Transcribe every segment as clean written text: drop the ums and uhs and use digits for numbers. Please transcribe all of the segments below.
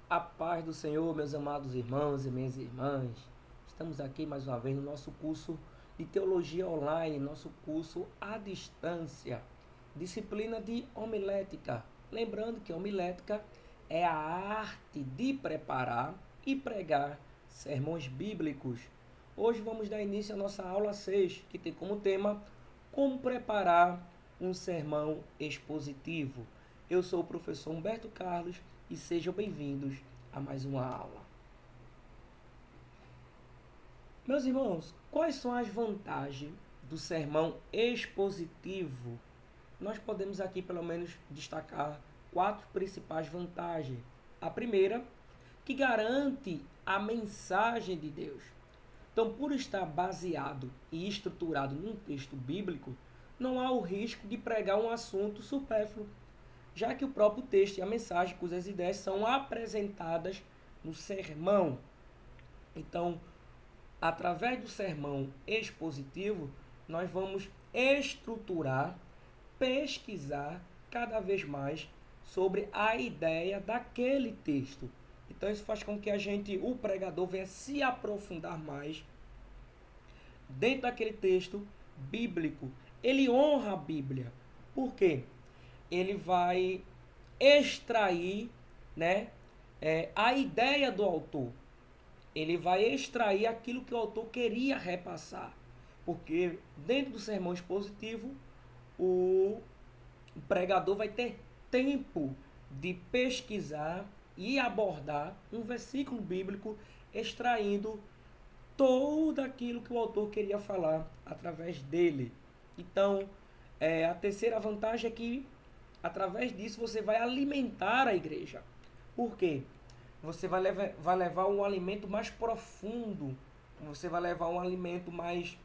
A paz do Senhor, meus amados irmãos e minhas irmãs. Estamos aqui mais uma vez no nosso curso de Teologia Online, nosso curso à distância, disciplina de homilética. Lembrando que homilética é a arte de preparar e pregar sermões bíblicos. Hoje vamos dar início à nossa aula 6, que tem como tema Como preparar um sermão expositivo. Eu sou o professor Humberto Carlos e sejam bem-vindos a mais uma aula. Meus irmãos, quais são as vantagens do sermão expositivo? Nós podemos aqui pelo menos destacar 4 principais vantagens. A primeira, que garante a mensagem de Deus. Então, por estar baseado e estruturado num texto bíblico, não há o risco de pregar um assunto supérfluo, já que o próprio texto e a mensagem, cujas ideias são apresentadas no sermão. Então, através do sermão expositivo, nós vamos estruturar, pesquisar cada vez mais sobre a ideia daquele texto. Então, isso faz com que o pregador, venha se aprofundar mais dentro daquele texto bíblico. Ele honra a Bíblia. Por quê? Ele vai extrair, né, a ideia do autor. Ele vai extrair aquilo que o autor queria repassar. Porque dentro do sermão expositivo, o pregador vai ter tempo de pesquisar e abordar um versículo bíblico, extraindo tudo aquilo que o autor queria falar através dele. Então, a terceira vantagem é que, através disso, você vai alimentar a igreja. Por quê? Você vai levar um alimento mais profundo, você vai levar um alimento mais,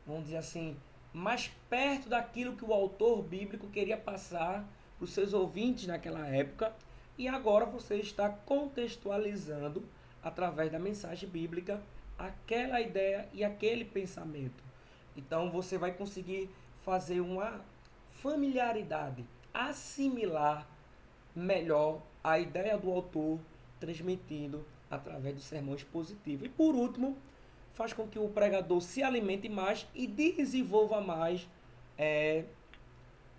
vamos dizer assim, mais perto daquilo que o autor bíblico queria passar para os seus ouvintes naquela época, e agora você está contextualizando, através da mensagem bíblica, aquela ideia e aquele pensamento. Então você vai conseguir fazer uma familiaridade, assimilar melhor a ideia do autor transmitido através do sermão expositivo. E por último, faz com que o pregador se alimente mais e desenvolva mais é,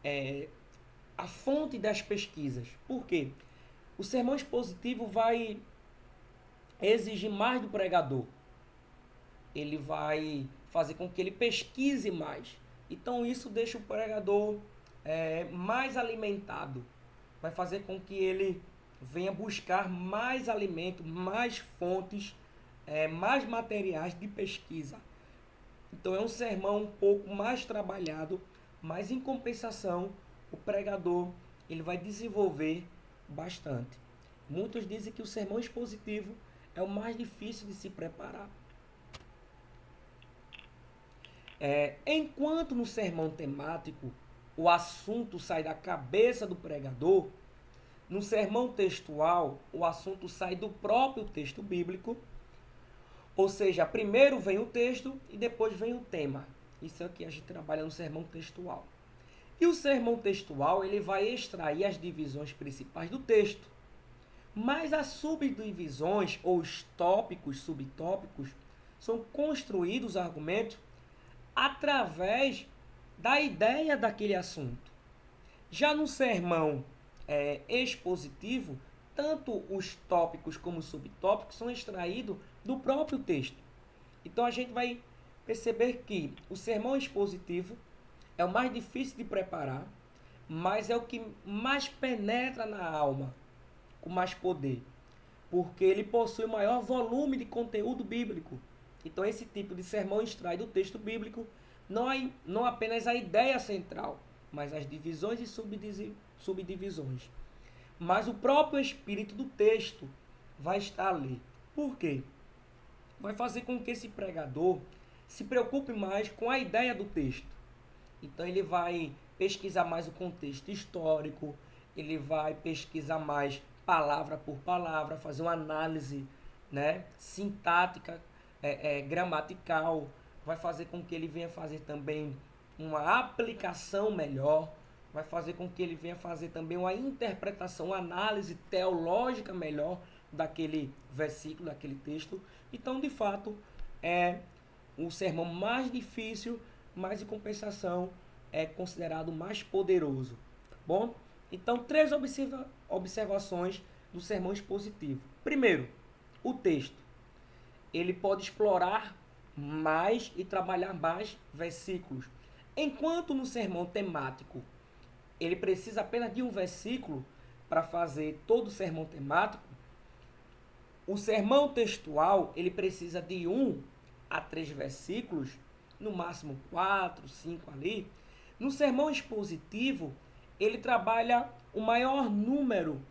é, a fonte das pesquisas. Por quê? O sermão expositivo vai exigir mais do pregador. Ele vai fazer com que ele pesquise mais. Então isso deixa o pregador mais alimentado. Vai fazer com que ele venha buscar mais alimento, mais fontes, mais materiais de pesquisa. Então é um sermão um pouco mais trabalhado, mas em compensação o pregador ele vai desenvolver bastante. Muitos dizem que o sermão expositivo é o mais difícil de se preparar. Enquanto no sermão temático o assunto sai da cabeça do pregador, no sermão textual o assunto sai do próprio texto bíblico, ou seja, primeiro vem o texto e depois vem o tema. Isso é o que a gente trabalha no sermão textual. E o sermão textual ele vai extrair as divisões principais do texto, mas as subdivisões ou os tópicos, subtópicos, são construídos argumentos através da ideia daquele assunto. Já no sermão expositivo, tanto os tópicos como os subtópicos são extraídos do próprio texto. Então a gente vai perceber que o sermão expositivo é o mais difícil de preparar, mas é o que mais penetra na alma, com mais poder, porque ele possui maior volume de conteúdo bíblico. Então esse tipo de sermão extrai do texto bíblico não apenas a ideia central, mas as divisões e subdivisões. Mas o próprio espírito do texto vai estar ali. Por quê? Vai fazer com que esse pregador se preocupe mais com a ideia do texto. Então ele vai pesquisar mais o contexto histórico, ele vai pesquisar mais palavra por palavra, fazer uma análise, né, sintática, gramatical, vai fazer com que ele venha fazer também uma aplicação melhor, vai fazer com que ele venha fazer também uma interpretação, uma análise teológica melhor daquele versículo, daquele texto. Então, de fato, é o sermão mais difícil, mas em compensação é considerado mais poderoso. Tá bom? Então, três observações do sermão expositivo. Primeiro, o texto. Ele pode explorar mais e trabalhar mais versículos. Enquanto no sermão temático ele precisa apenas de um versículo para fazer todo o sermão temático, o sermão textual ele precisa de 1 a 3 versículos, no máximo 4, 5 ali. No sermão expositivo, ele trabalha o maior número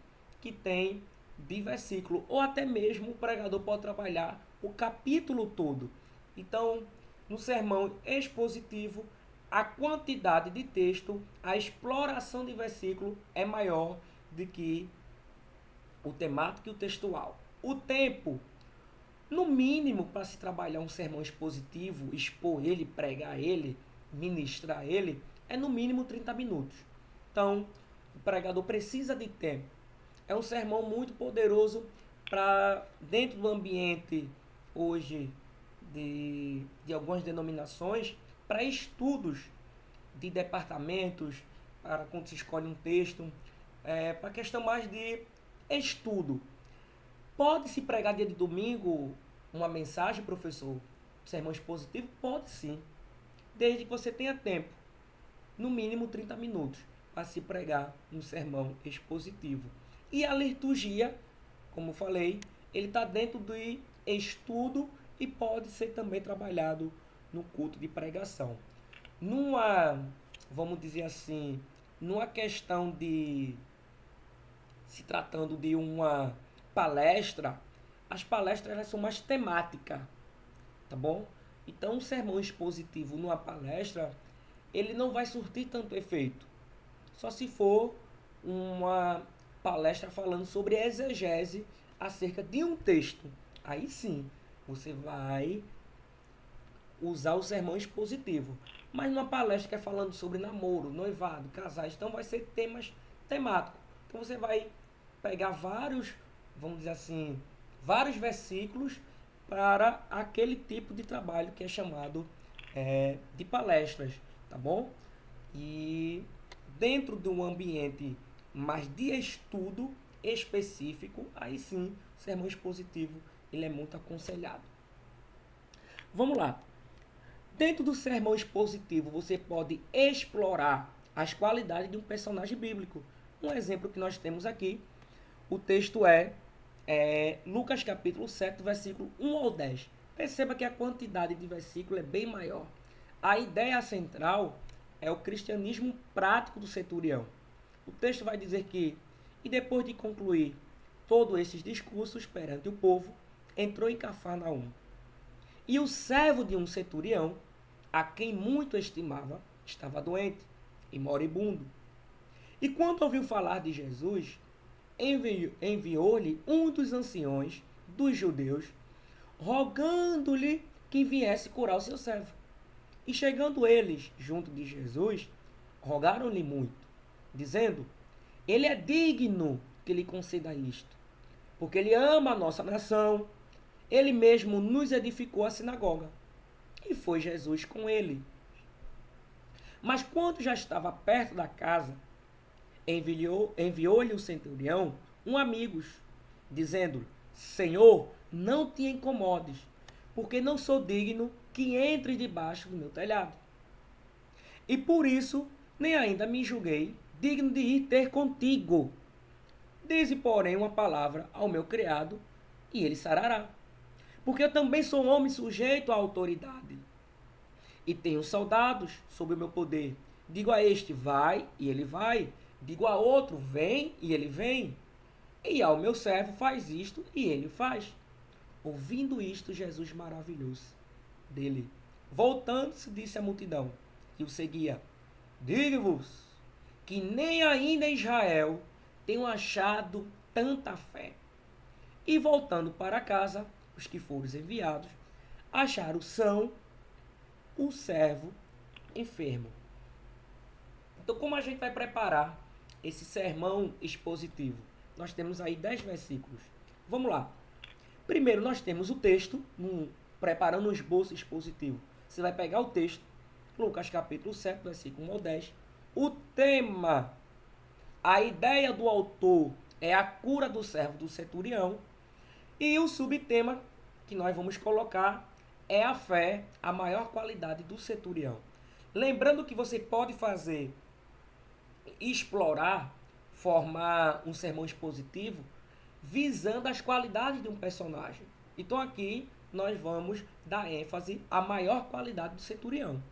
que tem de versículo, ou até mesmo o pregador pode trabalhar o capítulo todo. Então, no sermão expositivo, a quantidade de texto, a exploração de versículo é maior do que o temático e o textual. O tempo, no mínimo, para se trabalhar um sermão expositivo, expor ele, pregar ele, ministrar ele, é no mínimo 30 minutos. Então, o pregador precisa de tempo. É um sermão muito poderoso para, dentro do ambiente hoje de algumas denominações, para estudos de departamentos, para quando se escolhe um texto, para questão mais de estudo. Pode-se pregar dia de domingo uma mensagem, professor? Sermão expositivo? Pode sim, desde que você tenha tempo, no mínimo 30 minutos, para se pregar um sermão expositivo. E a liturgia, como falei, ele está dentro do estudo e pode ser também trabalhado no culto de pregação. Vamos dizer assim, numa questão de se tratando de uma palestra, as palestras elas são mais temáticas, tá bom? Então, um sermão expositivo numa palestra, ele não vai surtir tanto efeito. Só se for uma palestra falando sobre exegese acerca de um texto. Aí sim, você vai usar o sermão expositivo. Mas numa palestra que é falando sobre namoro, noivado, casais, então vai ser temas temáticos. Então você vai pegar vários, vamos dizer assim, vários versículos para aquele tipo de trabalho que é chamado de palestras, tá bom? E dentro de um ambiente mais de estudo específico, aí sim, o sermão expositivo ele é muito aconselhado. Vamos lá. Dentro do sermão expositivo, você pode explorar as qualidades de um personagem bíblico. Um exemplo que nós temos aqui, o texto é Lucas capítulo 7, versículo 1 ao 10. Perceba que a quantidade de versículo é bem maior. A ideia central é o cristianismo prático do centurião. O texto vai dizer que, e depois de concluir todos esses discursos perante o povo, entrou em Cafarnaum. E o servo de um centurião, a quem muito estimava, estava doente e moribundo. E quando ouviu falar de Jesus, enviou-lhe um dos anciões dos judeus, rogando-lhe que viesse curar o seu servo. E chegando eles junto de Jesus, rogaram-lhe muito, dizendo: ele é digno que lhe conceda isto, porque ele ama a nossa nação, ele mesmo nos edificou a sinagoga. E foi Jesus com ele. Mas quando já estava perto da casa, enviou-lhe o centurião um amigo, dizendo: Senhor, não te incomodes, porque não sou digno que entre debaixo do meu telhado. E por isso, nem ainda me julguei digno de ir ter contigo. Dize, porém, uma palavra ao meu criado, e ele sarará. Porque eu também sou um homem sujeito à autoridade. E tenho soldados sob o meu poder. Digo a este, vai, e ele vai. Digo a outro, vem, e ele vem. E ao meu servo, faz isto, e ele faz. Ouvindo isto, Jesus maravilhou-se dele. Voltando-se, disse à multidão que o seguia: digo-vos que nem ainda em Israel tenho achado tanta fé. E voltando para casa, os que foram enviados acharam são o servo enfermo. Então, como a gente vai preparar esse sermão expositivo? Nós temos aí 10 versículos. Vamos lá. Primeiro, nós temos o texto, preparando um esboço expositivo. Você vai pegar o texto, Lucas capítulo 7, versículo 1 ao 10. O tema, a ideia do autor é a cura do servo do centurião. E o subtema que nós vamos colocar é a fé, a maior qualidade do centurião. Lembrando que você pode fazer, explorar, formar um sermão expositivo visando as qualidades de um personagem. Então aqui nós vamos dar ênfase à maior qualidade do centurião,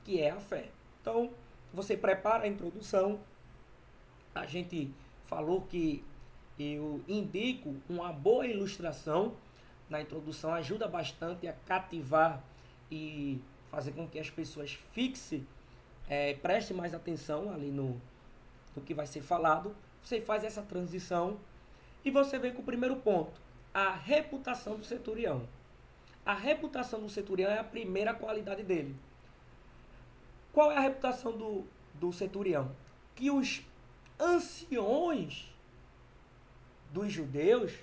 que é a fé. Então você prepara a introdução. A gente falou que eu indico uma boa ilustração na introdução, ajuda bastante a cativar e fazer com que as pessoas prestem mais atenção ali no que vai ser falado. Você faz essa transição e você vem com o primeiro ponto, a reputação do centurião. A reputação do centurião é a primeira qualidade dele. Qual é a reputação do centurião? Que os anciões dos judeus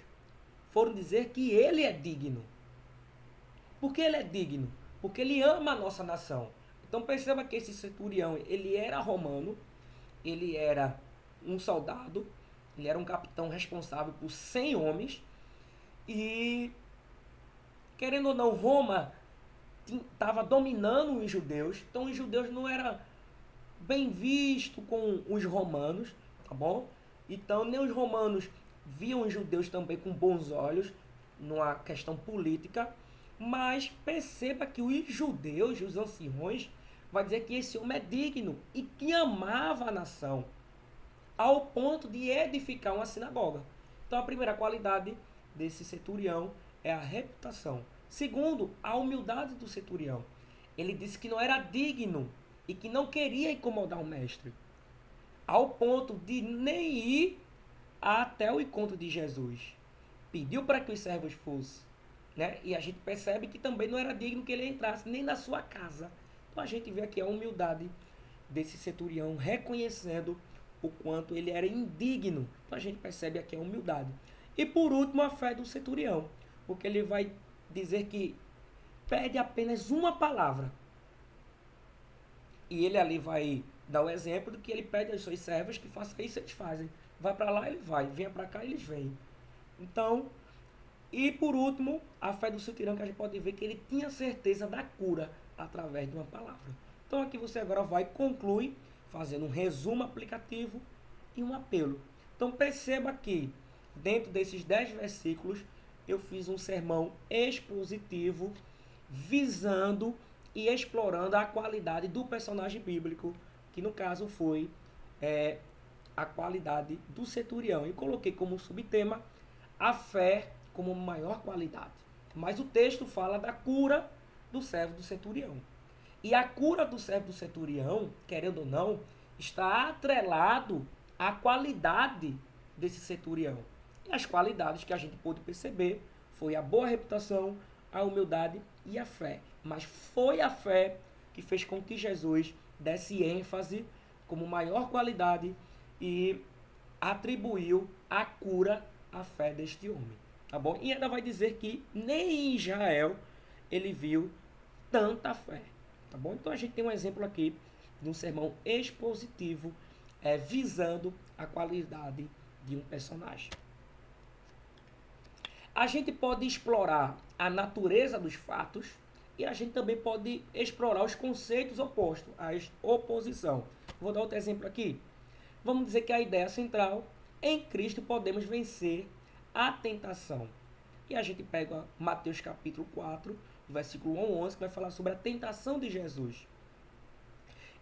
foram dizer que ele é digno. Por que ele é digno? Porque ele ama a nossa nação. Então perceba que esse centurião, ele era romano, ele era um soldado, ele era um capitão responsável por 100 homens e, querendo ou não, Roma estava dominando os judeus, então os judeus não eram bem vistos com os romanos, tá bom? Então nem os romanos viam os judeus também com bons olhos, numa questão política, mas perceba que os judeus, os anciões, vai dizer que esse homem é digno e que amava a nação, ao ponto de edificar uma sinagoga. Então a primeira qualidade desse centurião é a reputação. Segundo, a humildade do centurião. Ele disse que não era digno e que não queria incomodar o mestre, ao ponto de nem ir até o encontro de Jesus. Pediu para que os servos fossem, né? E a gente percebe que também não era digno que ele entrasse nem na sua casa. Então a gente vê aqui a humildade desse centurião, reconhecendo o quanto ele era indigno. Então a gente percebe aqui a humildade. E por último, a fé do centurião, porque ele vai dizer que pede apenas uma palavra. E ele ali vai dar o exemplo do que ele pede aos seus servos que façam isso, eles fazem. Vai para lá, ele vai. Venha para cá, eles vêm. Então, e por último, a fé do centurião, que a gente pode ver que ele tinha certeza da cura através de uma palavra. Então aqui você agora vai concluir fazendo um resumo aplicativo e um apelo. Então perceba que dentro desses 10 versículos eu fiz um sermão expositivo visando e explorando a qualidade do personagem bíblico, que no caso foi a qualidade do centurião. E coloquei como subtema a fé como maior qualidade. Mas o texto fala da cura do servo do centurião. E a cura do servo do centurião, querendo ou não, está atrelado à qualidade desse centurião. E as qualidades que a gente pôde perceber foi a boa reputação, a humildade e a fé. Mas foi a fé que fez com que Jesus desse ênfase como maior qualidade e atribuiu a cura à fé deste homem. Tá bom? E ainda vai dizer que nem em Israel ele viu tanta fé. Tá bom? Então a gente tem um exemplo aqui de um sermão expositivo visando a qualidade de um personagem. A gente pode explorar a natureza dos fatos e a gente também pode explorar os conceitos opostos, a oposição. Vou dar outro exemplo aqui. Vamos dizer que a ideia central, em Cristo podemos vencer a tentação. E a gente pega Mateus capítulo 4, versículo 1 ao 11, que vai falar sobre a tentação de Jesus.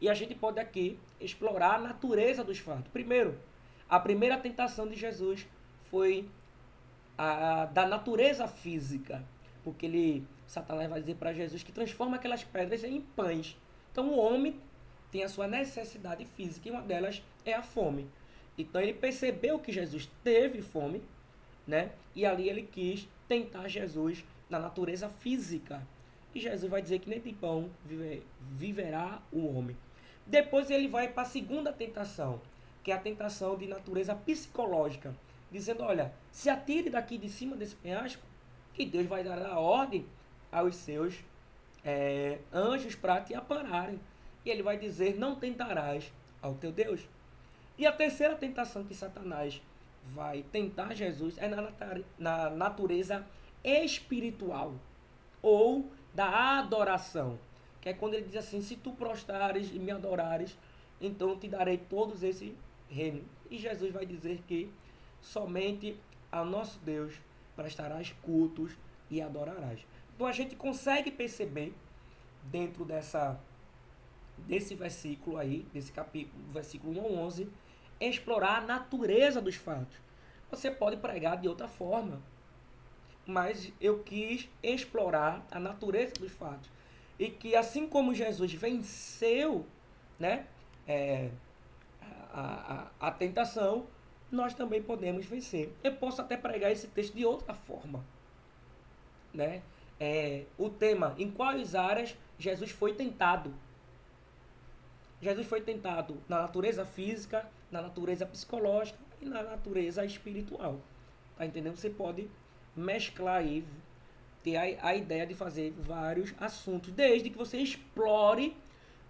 E a gente pode aqui explorar a natureza dos fatos. Primeiro, a primeira tentação de Jesus foi da natureza física, porque Satanás vai dizer para Jesus que transforma aquelas pedras em pães. Então o homem tem a sua necessidade física e uma delas é a fome. Então ele percebeu que Jesus teve fome, né? E ali ele quis tentar Jesus na natureza física. E Jesus vai dizer que nem de pão viverá o homem. Depois ele vai para a segunda tentação, que é a tentação de natureza psicológica, dizendo, olha, se atire daqui de cima desse penhasco, que Deus vai dar a ordem aos seus anjos para te ampararem. E ele vai dizer, não tentarás ao teu Deus. E a terceira tentação que Satanás vai tentar Jesus é na natureza espiritual, ou da adoração, que é quando ele diz assim, se tu prostrares e me adorares, então eu te darei todos esses reinos. E Jesus vai dizer que somente a nosso Deus prestarás cultos e adorarás. Então a gente consegue perceber dentro desse versículo aí, desse capítulo, versículo 1 ao 11, explorar a natureza dos fatos. Você pode pregar de outra forma, mas eu quis explorar a natureza dos fatos. E que assim como Jesus venceu, né, a tentação, nós também podemos vencer. Eu posso até pregar esse texto de outra forma. Né? O tema, em quais áreas Jesus foi tentado? Jesus foi tentado na natureza física, na natureza psicológica e na natureza espiritual. Tá entendendo? Você pode mesclar aí, ter a ideia de fazer vários assuntos, desde que você explore,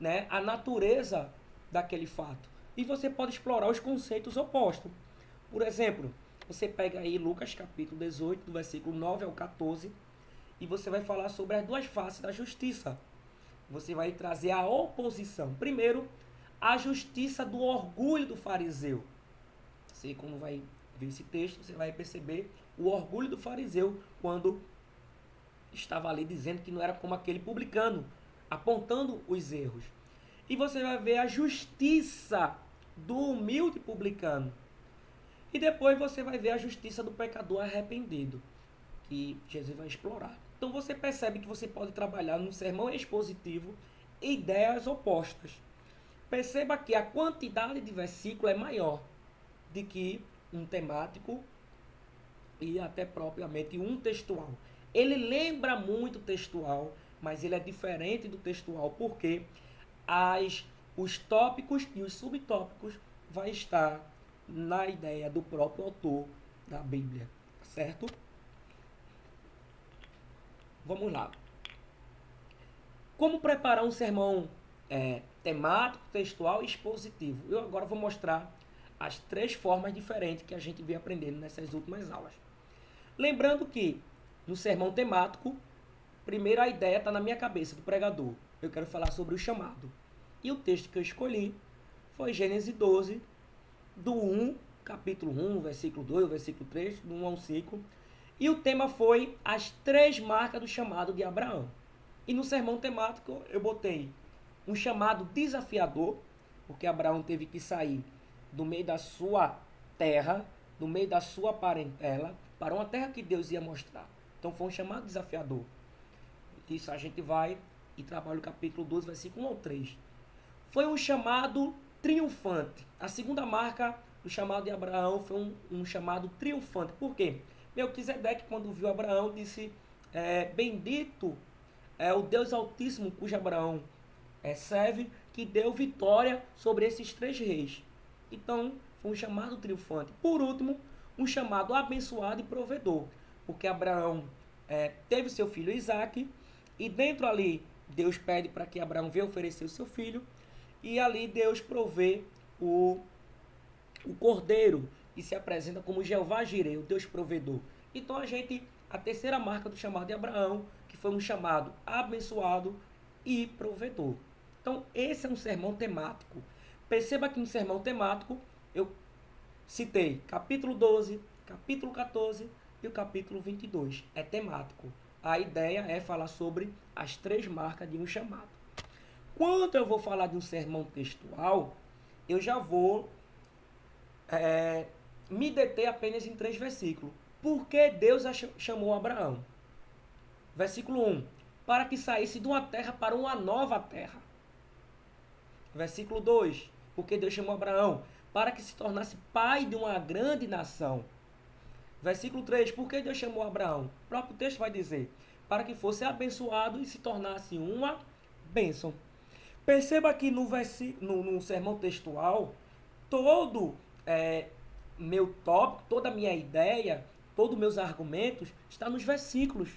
né, a natureza daquele fato. E você pode explorar os conceitos opostos. Por exemplo, você pega aí Lucas capítulo 18, do versículo 9 ao 14, e você vai falar sobre as duas faces da justiça. Você vai trazer a oposição. Primeiro, a justiça do orgulho do fariseu. Você, como vai ver esse texto, você vai perceber o orgulho do fariseu quando estava ali dizendo que não era como aquele publicano, apontando os erros. E você vai ver a justiça do humilde publicano. E depois você vai ver a justiça do pecador arrependido, que Jesus vai explorar. Então você percebe que você pode trabalhar num sermão expositivo ideias opostas. Perceba que a quantidade de versículo é maior do que um temático e até propriamente um textual. Ele lembra muito textual, mas ele é diferente do textual porque os tópicos e os subtópicos vai estar na ideia do próprio autor da Bíblia, certo? Vamos lá. Como preparar um sermão temático, textual e expositivo? Eu agora vou mostrar as 3 formas diferentes que a gente veio aprendendo nessas últimas aulas. Lembrando que no sermão temático, primeiro a ideia está na minha cabeça, do pregador. Eu quero falar sobre o chamado. E o texto que eu escolhi foi Gênesis 12, do 1, capítulo 1, versículo 2, versículo 3, do 1 ao 5. E o tema foi as 3 marcas do chamado de Abraão. E no sermão temático eu botei um chamado desafiador, porque Abraão teve que sair do meio da sua terra, do meio da sua parentela, para uma terra que Deus ia mostrar. Então foi um chamado desafiador. Isso a gente vai e trabalha o capítulo 12, versículo 1 ao 3. Foi um chamado triunfante. A segunda marca do chamado de Abraão foi um chamado triunfante. Por quê? Melquisedeque, quando viu Abraão, disse, bendito é o Deus Altíssimo, cujo Abraão serve, que deu vitória sobre esses 3 reis. Então, foi um chamado triunfante. Por último, um chamado abençoado e provedor, porque Abraão teve seu filho Isaque, e dentro ali, Deus pede para que Abraão venha oferecer o seu filho, e ali Deus provê o cordeiro, que se apresenta como Jeová Jireh, o Deus provedor. Então a terceira marca do chamado de Abraão, que foi um chamado abençoado e provedor. Então esse é um sermão temático. Perceba que no sermão temático eu citei capítulo 12, capítulo 14 e o capítulo 22. É temático. A ideia é falar sobre as 3 marcas de um chamado. Quando eu vou falar de um sermão textual, eu já vou me deter apenas em 3 versículos. Por que Deus chamou Abraão? Versículo 1. Para que saísse de uma terra para uma nova terra. Versículo 2. Porque Deus chamou Abraão? Para que se tornasse pai de uma grande nação. Versículo 3. Por que Deus chamou Abraão? O próprio texto vai dizer. Para que fosse abençoado e se tornasse uma bênção. Perceba que no sermão textual, todo meu tópico, toda a minha ideia, todos os meus argumentos está nos versículos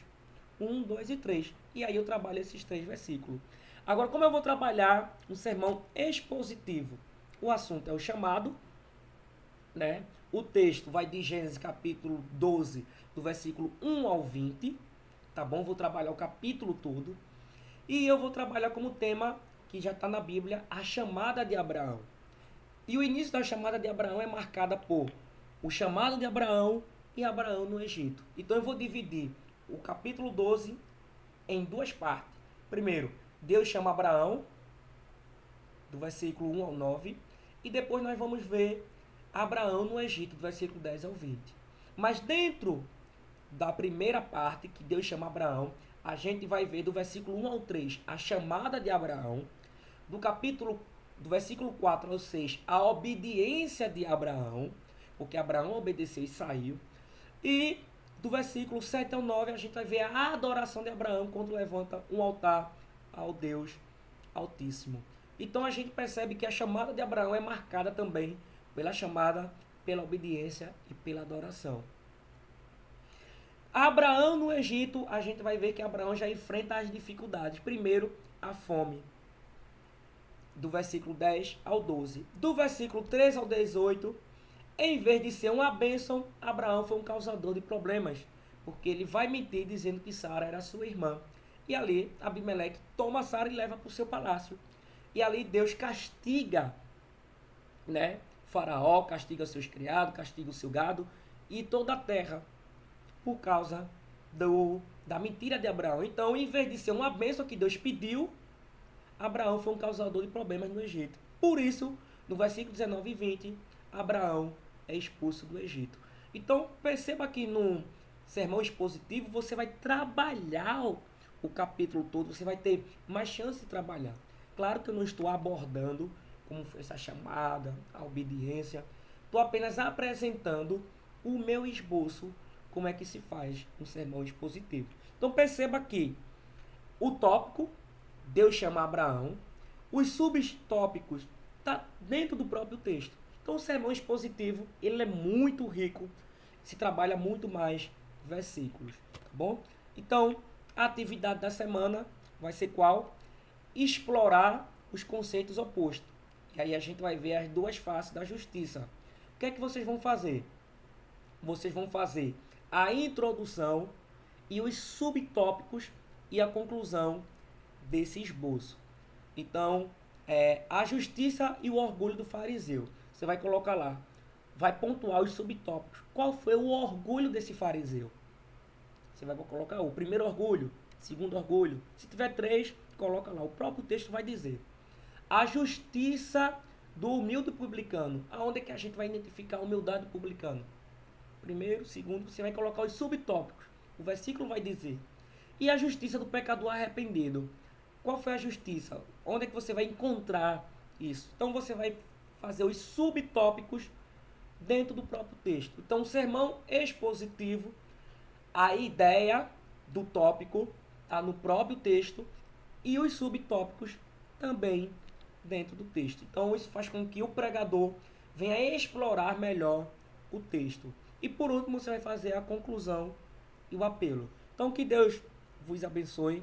1, 2 e 3. E aí eu trabalho esses 3 versículos. Agora, como eu vou trabalhar um sermão expositivo? O assunto é o chamado, né? O texto vai de Gênesis capítulo 12, do versículo 1 ao 20, tá bom? Vou trabalhar o capítulo todo. E eu vou trabalhar como tema, que já está na Bíblia, a chamada de Abraão. E o início da chamada de Abraão é marcada por o chamado de Abraão e Abraão no Egito. Então eu vou dividir o capítulo 12 em 2 partes. Primeiro, Deus chama Abraão, do versículo 1 ao 9, e depois nós vamos ver Abraão no Egito, do versículo 10 ao 20. Mas dentro da primeira parte, que Deus chama Abraão, a gente vai ver do versículo 1 ao 3 a chamada de Abraão, do versículo 4 ao 6 a obediência de Abraão, porque Abraão obedeceu e saiu, e do versículo 7 ao 9 a gente vai ver a adoração de Abraão quando levanta um altar ao Deus Altíssimo. Então a gente percebe que a chamada de Abraão é marcada também pela chamada, pela obediência e pela adoração. Abraão no Egito, a gente vai ver que Abraão já enfrenta as dificuldades. Primeiro, a fome, do versículo 10 ao 12. Do versículo 13 ao 18, em vez de ser uma bênção, Abraão foi um causador de problemas, porque ele vai mentir dizendo que Sara era sua irmã. E ali, Abimeleque toma Sara e leva para o seu palácio. E ali Deus castiga, né? Faraó castiga seus criados, castiga o seu gado e toda a terra, por causa da mentira de Abraão. Então, em vez de ser uma bênção que Deus pediu, Abraão foi um causador de problemas no Egito. Por isso, no versículo 19 e 20, Abraão é expulso do Egito. Então, perceba que no sermão expositivo, você vai trabalhar o capítulo todo, você vai ter mais chance de trabalhar. Claro que eu não estou abordando como foi essa chamada, a obediência. Estou apenas apresentando o meu esboço, como é que se faz um sermão expositivo. Então perceba que o tópico, Deus chama Abraão, os subtópicos está dentro do próprio texto. Então o sermão expositivo, ele é muito rico, se trabalha muito mais versículos, tá bom? Então, a atividade da semana vai ser qual? Explorar os conceitos opostos. E aí a gente vai ver as duas faces da justiça. O que é que vocês vão fazer? Vocês vão fazer a introdução e os subtópicos e a conclusão desse esboço. Então, a justiça e o orgulho do fariseu. Você vai colocar lá, vai pontuar os subtópicos. Qual foi o orgulho desse fariseu? Você vai colocar o primeiro orgulho, segundo orgulho. Se tiver 3, coloca lá. O próprio texto vai dizer. A justiça do humilde publicano. Aonde é que a gente vai identificar a humildade do publicano? Primeiro, segundo, você vai colocar os subtópicos. O versículo vai dizer. E a justiça do pecador arrependido. Qual foi a justiça? Onde é que você vai encontrar isso? Então você vai fazer os subtópicos dentro do próprio texto. Então o sermão expositivo, a ideia do tópico está no próprio texto e os subtópicos também dentro do texto. Então isso faz com que o pregador venha explorar melhor o texto. E por último você vai fazer a conclusão e o apelo. Então que Deus vos abençoe.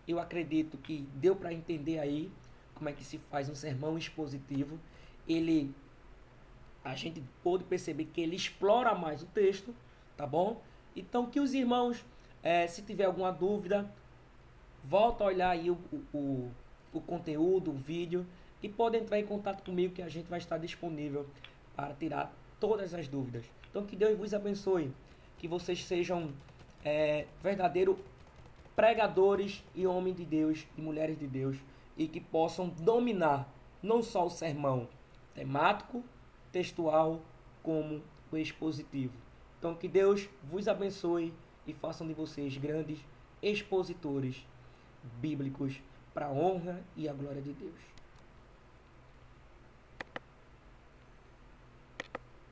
Eu acredito que deu para entender aí como é que se faz um sermão expositivo. A gente pôde perceber que ele explora mais o texto, tá bom? Então que os irmãos, se tiver alguma dúvida, volta a olhar aí o conteúdo, o vídeo, e pode entrar em contato comigo que a gente vai estar disponível para tirar todas as dúvidas. Então que Deus vos abençoe, que vocês sejam verdadeiros pregadores e homens de Deus e mulheres de Deus, e que possam dominar não só o sermão temático, textual, como o expositivo. Então que Deus vos abençoe e façam de vocês grandes expositores bíblicos para a honra e a glória de Deus.